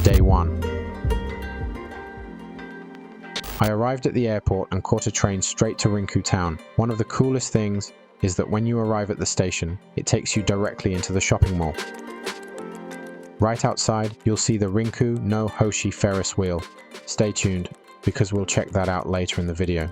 Day 1. I arrived at the airport and caught a train straight to Rinku Town. One of the coolest things is that when you arrive at the station, it takes you directly into the shopping mall. Right outside, you'll see the Rinku No Hoshi Ferris wheel. Stay tuned, because we'll check that out later in the video.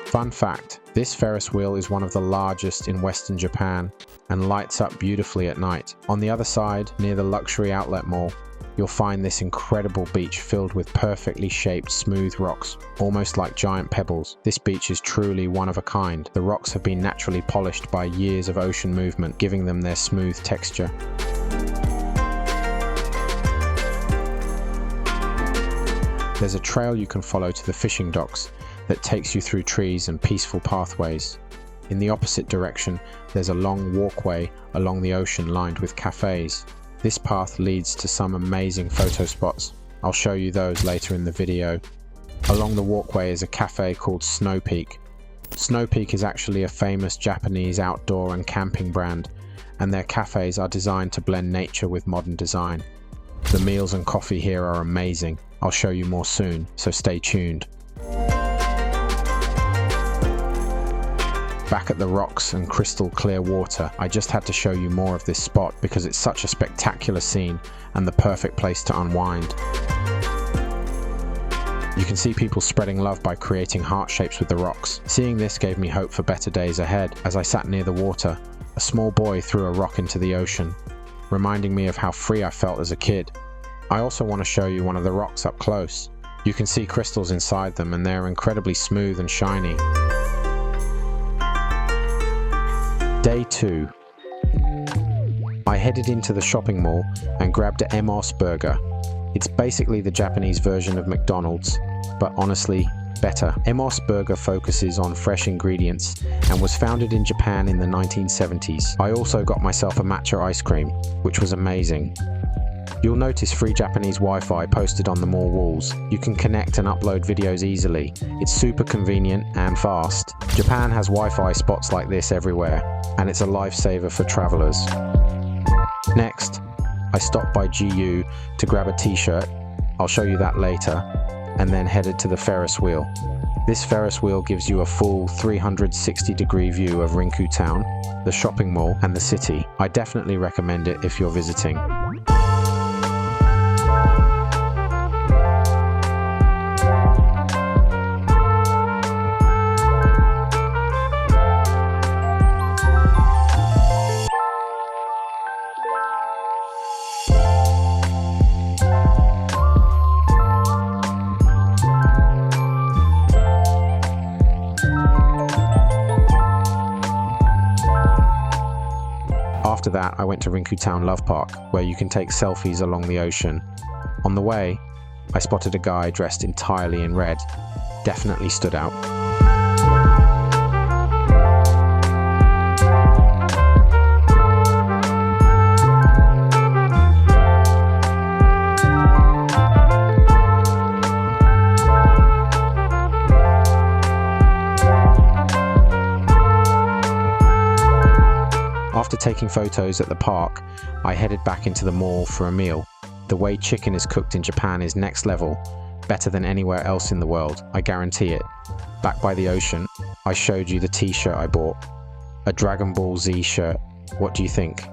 Fun fact, this Ferris wheel is one of the largest in Western Japan and lights up beautifully at night. On the other side, near the luxury outlet mall, you'll find this incredible beach filled with perfectly shaped smooth rocks, almost like giant pebbles. This beach is truly one of a kind. The rocks have been naturally polished by years of ocean movement, giving them their smooth texture. There's a trail you can follow to the fishing docks that takes you through trees and peaceful pathways. In the opposite direction, there's a long walkway along the ocean lined with cafes. This path leads to some amazing photo spots. I'll show you those later in the video. Along the walkway is a cafe called Snow Peak. Snow Peak is actually a famous Japanese outdoor and camping brand, and their cafes are designed to blend nature with modern design. The meals and coffee here are amazing. I'll show you more soon, so stay tuned. Back at the rocks and crystal clear water, I just had to show you more of this spot because it's such a spectacular scene and the perfect place to unwind. You can see people spreading love by creating heart shapes with the rocks. Seeing this gave me hope for better days ahead. As I sat near the water, a small boy threw a rock into the ocean, reminding me of how free I felt as a kid. I also want to show you one of the rocks up close. You can see crystals inside them and they're incredibly smooth and shiny. Day 2. I headed into the shopping mall and grabbed a Emos burger. It's basically the Japanese version of McDonald's, but honestly, better. Emos burger focuses on fresh ingredients and was founded in Japan in the 1970s. I also got myself a matcha ice cream, which was amazing. You'll notice free Japanese Wi-Fi posted on the mall walls. You can connect and upload videos easily. It's super convenient and fast. Japan has Wi-Fi spots like this everywhere, and it's a lifesaver for travelers. Next, I stopped by GU to grab a t-shirt. I'll show you that later, and then headed to the Ferris wheel. This Ferris wheel gives you a full 360-degree view of Rinku Town, the shopping mall, and the city. I definitely recommend it if you're visiting. After that, I went to Rinku Town Love Park, where you can take selfies along the ocean. On the way, I spotted a guy dressed entirely in red. Definitely stood out. After taking photos at the park, I headed back into the mall for a meal. The way chicken is cooked in Japan is next level, better than anywhere else in the world, I guarantee it. Back by the ocean, I showed you the t-shirt I bought, a Dragon Ball Z shirt. What do you think?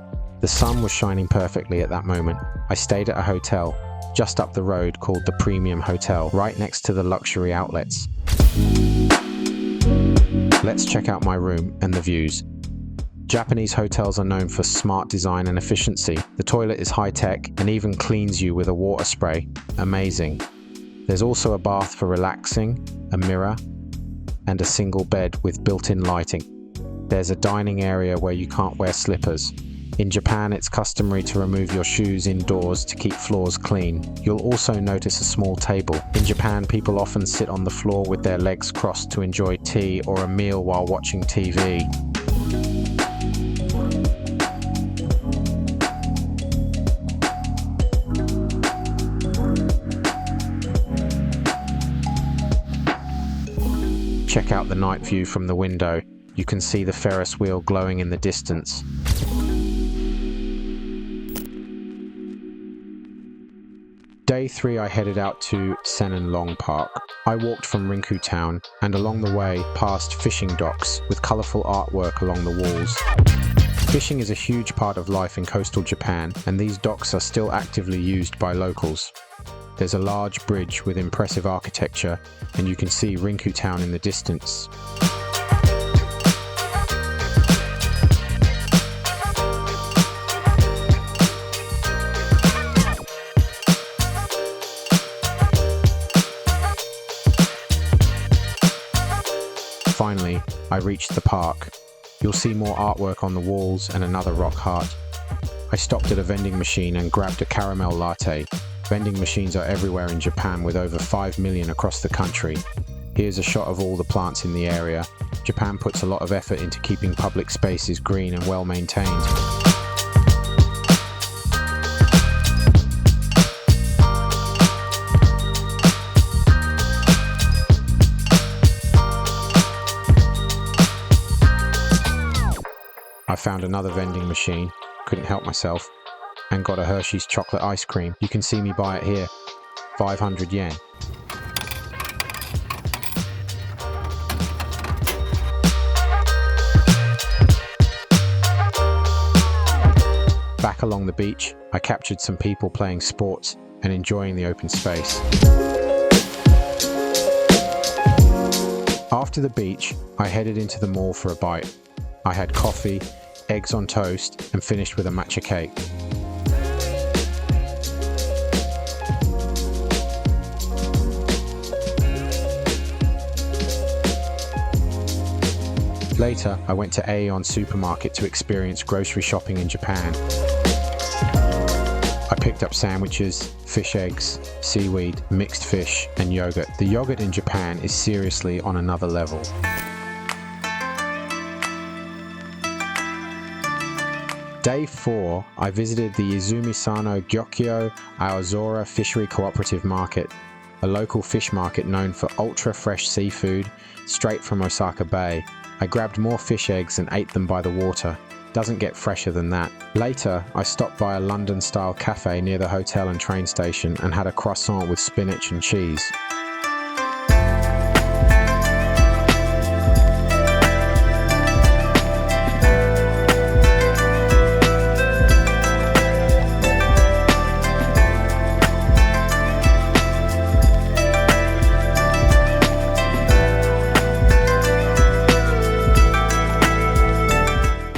The sun was shining perfectly at that moment. I stayed at a hotel just up the road called the Premium Hotel, right next to the luxury outlets. Let's check out my room and the views. Japanese hotels are known for smart design and efficiency. The toilet is high-tech and even cleans you with a water spray. Amazing. There's also a bath for relaxing, a mirror, and a single bed with built-in lighting. There's a dining area where you can't wear slippers. In Japan, it's customary to remove your shoes indoors to keep floors clean. You'll also notice a small table. In Japan, people often sit on the floor with their legs crossed to enjoy tea or a meal while watching TV. Check out the night view from the window. You can see the Ferris wheel glowing in the distance. Day 3 I headed out to Long Park. I walked from Rinku Town and along the way past fishing docks with colourful artwork along the walls. Fishing is a huge part of life in coastal Japan, and these docks are still actively used by locals. There's a large bridge with impressive architecture, and you can see Rinku Town in the distance. Finally, I reached the park. You'll see more artwork on the walls and another rock heart. I stopped at a vending machine and grabbed a caramel latte. Vending machines are everywhere in Japan, with over 5 million across the country. Here's a shot of all the plants in the area. Japan puts a lot of effort into keeping public spaces green and well maintained. I found another vending machine, couldn't help myself, and got a Hershey's chocolate ice cream. You can see me buy it here, 500 yen. Back along the beach, I captured some people playing sports and enjoying the open space. After the beach, I headed into the mall for a bite. I had coffee, eggs on toast, and finished with a matcha cake. Later, I went to Aeon supermarket to experience grocery shopping in Japan. I picked up sandwiches, fish eggs, seaweed, mixed fish, and yogurt. The yogurt in Japan is seriously on another level. Day 4, I visited the Izumisano Gyokyo Aozora Fishery Cooperative Market, a local fish market known for ultra-fresh seafood straight from Osaka Bay. I grabbed more fish eggs and ate them by the water. Doesn't get fresher than that. Later, I stopped by a London-style cafe near the hotel and train station and had a croissant with spinach and cheese.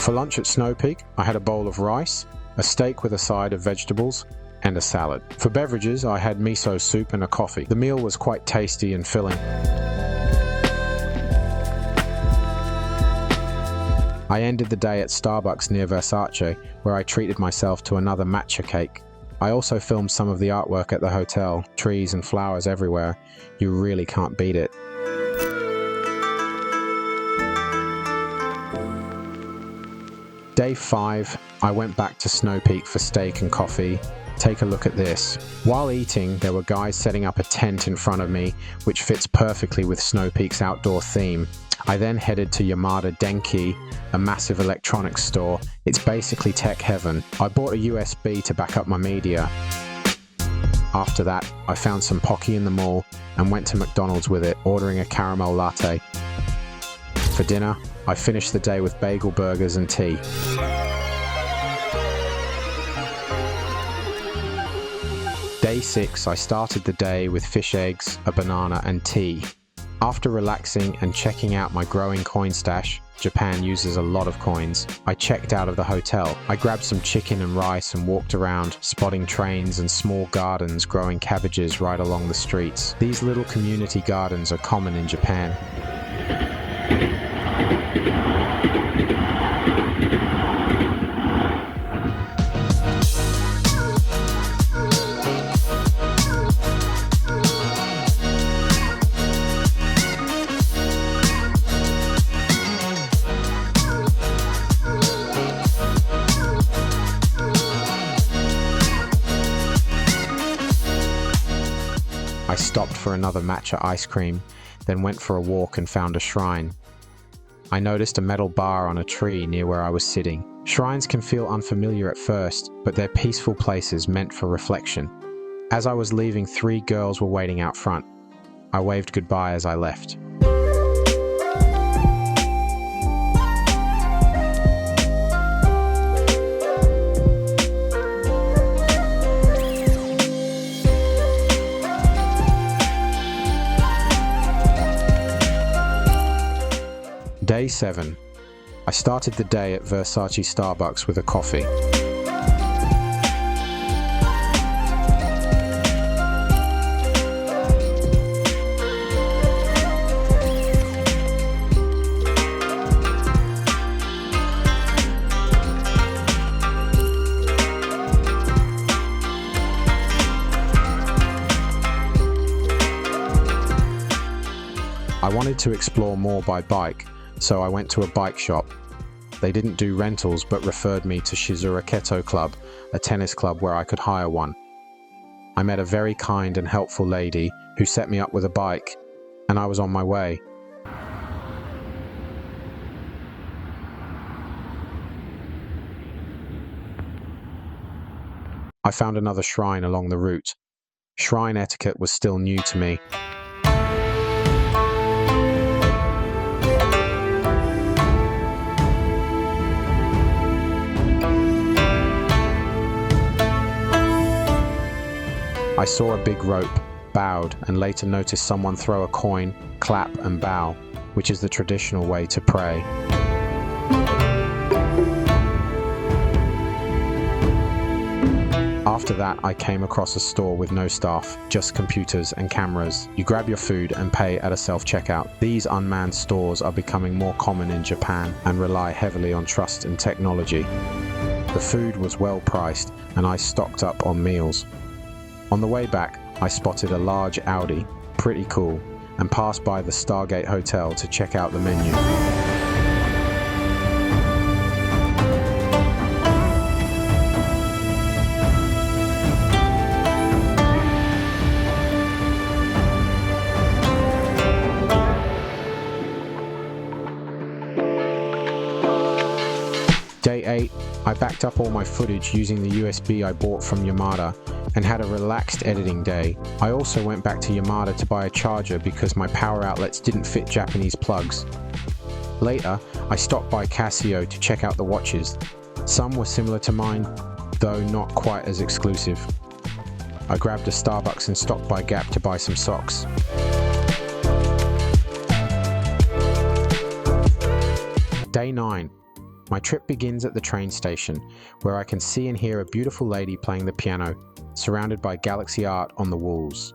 For lunch at Snow Peak, I had a bowl of rice, a steak with a side of vegetables, and a salad. For beverages, I had miso soup and a coffee. The meal was quite tasty and filling. I ended the day at Starbucks near Versace, where I treated myself to another matcha cake. I also filmed some of the artwork at the hotel, trees and flowers everywhere. You really can't beat it. Day 5, I went back to Snow Peak for steak and coffee. Take a look at this. While eating, there were guys setting up a tent in front of me, which fits perfectly with Snow Peak's outdoor theme. I then headed to Yamada Denki, a massive electronics store. It's basically tech heaven. I bought a USB to back up my media. After that, I found some Pocky in the mall and went to McDonald's with it, ordering a caramel latte. For dinner, I finished the day with bagel burgers and tea. Day 6, I started the day with fish eggs, a banana and tea. After relaxing and checking out my growing coin stash, Japan uses a lot of coins, I checked out of the hotel. I grabbed some chicken and rice and walked around, spotting trains and small gardens growing cabbages right along the streets. These little community gardens are common in Japan. I stopped for another matcha ice cream, then went for a walk and found a shrine. I noticed a metal bar on a tree near where I was sitting. Shrines can feel unfamiliar at first, but they're peaceful places meant for reflection. As I was leaving, 3 girls were waiting out front. I waved goodbye as I left. Day 7. I started the day at Versace Starbucks with a coffee. I wanted to explore more by bike, so I went to a bike shop. They didn't do rentals but referred me to Shizuraketo Club, a tennis club where I could hire one. I met a very kind and helpful lady who set me up with a bike, and I was on my way. I found another shrine along the route. Shrine etiquette was still new to me. I saw a big rope, bowed, and later noticed someone throw a coin, clap and bow, which is the traditional way to pray. After that, I came across a store with no staff, just computers and cameras. You grab your food and pay at a self-checkout. These unmanned stores are becoming more common in Japan and rely heavily on trust and technology. The food was well priced, and I stocked up on meals. On the way back, I spotted a large Audi, pretty cool, and passed by the Stargate Hotel to check out the menu. Day 8, I backed up all my footage using the USB I bought from Yamada and had a relaxed editing day. I also went back to Yamada to buy a charger because my power outlets didn't fit Japanese plugs. Later, I stopped by Casio to check out the watches. Some were similar to mine, though not quite as exclusive. I grabbed a Starbucks and stopped by Gap to buy some socks. Day 9. My trip begins at the train station, where I can see and hear a beautiful lady playing the piano, surrounded by galaxy art on the walls.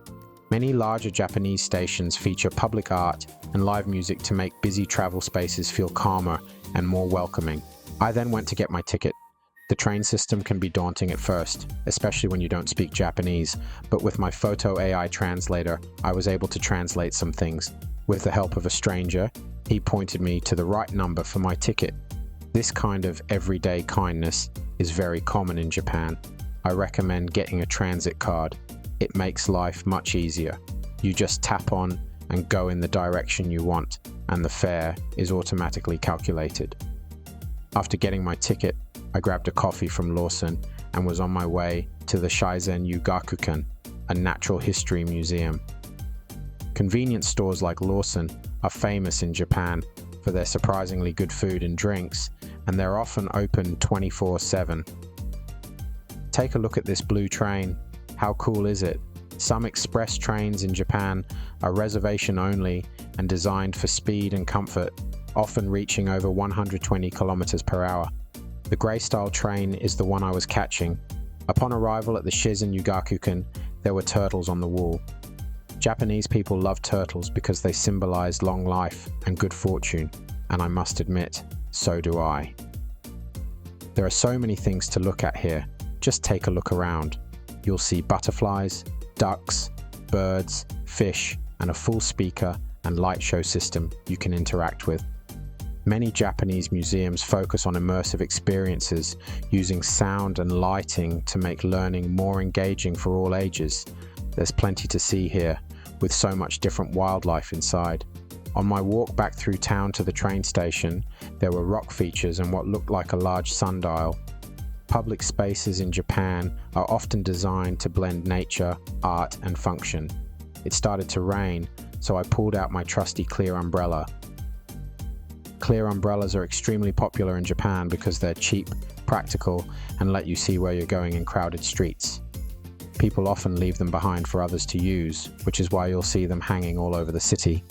Many larger Japanese stations feature public art and live music to make busy travel spaces feel calmer and more welcoming. I then went to get my ticket. The train system can be daunting at first, especially when you don't speak Japanese, but with my photo AI translator, I was able to translate some things. With the help of a stranger, he pointed me to the right number for my ticket. This kind of everyday kindness is very common in Japan. I recommend getting a transit card. It makes life much easier. You just tap on and go in the direction you want, and the fare is automatically calculated. After getting my ticket, I grabbed a coffee from Lawson and was on my way to the Shizen Yugakukan, a natural history museum. Convenience stores like Lawson are famous in Japan for their surprisingly good food and drinks, and they're often open 24/7. Take a look at this blue train. How cool is it? Some express trains in Japan are reservation only and designed for speed and comfort, often reaching over 120 kilometers per hour. The grey-style train is the one I was catching. Upon arrival at the Shizen Yugakukan, there were turtles on the wall. Japanese people love turtles because they symbolize long life and good fortune, and I must admit, so do I. There are so many things to look at here. Just take a look around. You'll see butterflies, ducks, birds, fish, and a full speaker and light show system you can interact with. Many Japanese museums focus on immersive experiences using sound and lighting to make learning more engaging for all ages. There's plenty to see here, with so much different wildlife inside. On my walk back through town to the train station, there were rock features and what looked like a large sundial. Public spaces in Japan are often designed to blend nature, art, and function. It started to rain, so I pulled out my trusty clear umbrella. Clear umbrellas are extremely popular in Japan because they're cheap, practical, and let you see where you're going in crowded streets. People often leave them behind for others to use, which is why you'll see them hanging all over the city.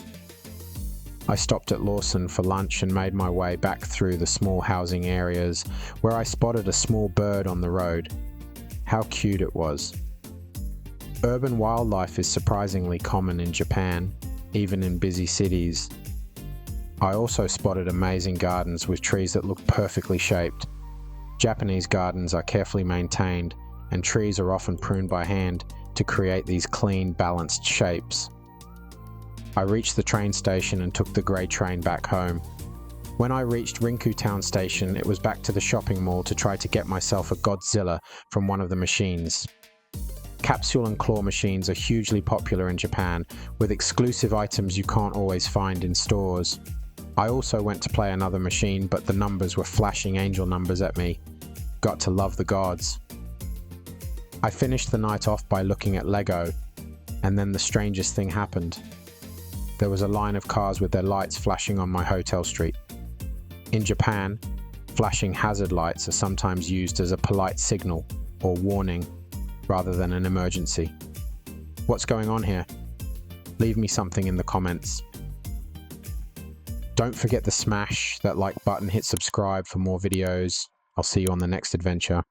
I stopped at Lawson for lunch and made my way back through the small housing areas where I spotted a small bird on the road. How cute it was. Urban wildlife is surprisingly common in Japan, even in busy cities. I also spotted amazing gardens with trees that looked perfectly shaped. Japanese gardens are carefully maintained, and trees are often pruned by hand to create these clean, balanced shapes. I reached the train station and took the grey train back home. When I reached Rinku Town station, it was back to the shopping mall to try to get myself a Godzilla from one of the machines. Capsule and claw machines are hugely popular in Japan, with exclusive items you can't always find in stores. I also went to play another machine, but the numbers were flashing angel numbers at me. Got to love the gods. I finished the night off by looking at Lego, and then the strangest thing happened. There was a line of cars with their lights flashing on my hotel street. In Japan, flashing hazard lights are sometimes used as a polite signal or warning rather than an emergency. What's going on here? Leave me something in the comments. Don't forget to smash that like button, hit subscribe for more videos. I'll see you on the next adventure.